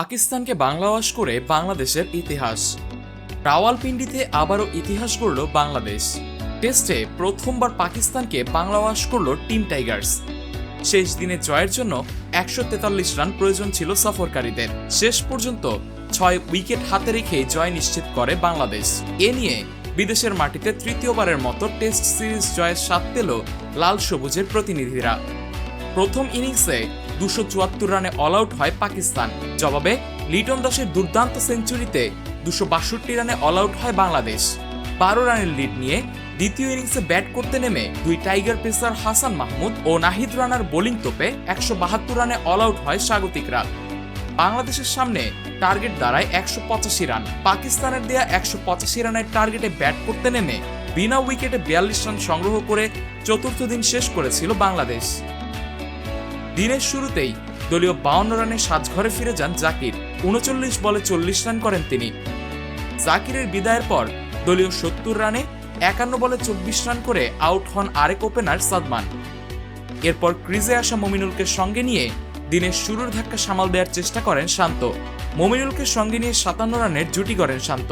পাকিস্তানকে বাংলাওয়াশ করে বাংলাদেশের ইতিহাস। রাওয়ালপিন্ডিতে আবারও ইতিহাস গড়ল বাংলাদেশ। টেস্টে প্রথমবার পাকিস্তানকে বাংলাওয়াশ করল টিম টাইগার্স। শেষ দিনে জয়ের জন্য 143 রান প্রয়োজন ছিল সফরকারীদের। শেষ পর্যন্ত 6 উইকেট হাতে রেখেই জয় নিশ্চিত করে বাংলাদেশ। এ নিয়ে বিদেশের মাটিতে তৃতীয়বারের মতো টেস্ট সিরিজ জয়ের স্বাদ পেল লাল সবুজের প্রতিনিধিরা। প্রথম ইনিংসে 274 রানে অল আউট হয় পাকিস্তান। জবাবে লিটন দাসের দুর্দান্ত সেঞ্চুরিতে 262 রানে অল আউট হয় বাংলাদেশ। 12 রানের লিড নিয়ে দ্বিতীয় ইনিংসে ব্যাট করতে নেমে দুই টাইগার পেসার হাসান মাহমুদ ও নাহিদ রানার বোলিং তোপে 172 রানে অল আউট হয় স্বাগতিকরা। বাংলাদেশের সামনে টার্গেট দাঁড়ায় 185 রান। পাকিস্তানের দেয়া 185 রানের টার্গেটে ব্যাট করতে নেমে বিনা উইকেটে 42 রান সংগ্রহ করে চতুর্থ দিন শেষ করেছিল বাংলাদেশ। দিনের শুরুতেই দলীয় 52 রানে সাজঘরে ফিরে যান জাকির। 39 বলে 40 রান করেন তিনি। জাকিরের বিদায়ের পর দলীয় 70 রানে 51 বলে 24 রান করে আউট হন আরেক ওপেনার সাদমান। এরপর ক্রিজে আসা মমিনুলকে সঙ্গে নিয়ে দিনের শুরুর ধাক্কা সামাল দেওয়ার চেষ্টা করেন শান্ত। মমিনুলকে সঙ্গে নিয়ে 57 রানের জুটি গড়েন শান্ত।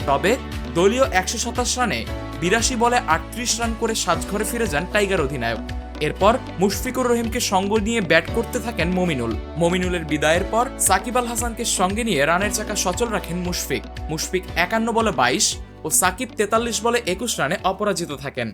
তবে দলীয় 127 রানে 82 বলে 38 রান করে সাজঘরে ফিরে যান টাইগার অধিনায়ক। এরপর মুশফিকুর রহিমকে সঙ্গ নিয়ে ব্যাট করতে থাকেন মমিনুলের বিদায়ের পর সাকিব আল হাসানকে সঙ্গে নিয়ে রানের চাকা সচল রাখেন মুশফিক। 51 বলে 22 ও সাকিব 43 বলে 21 রানে অপরাজিত থাকেন।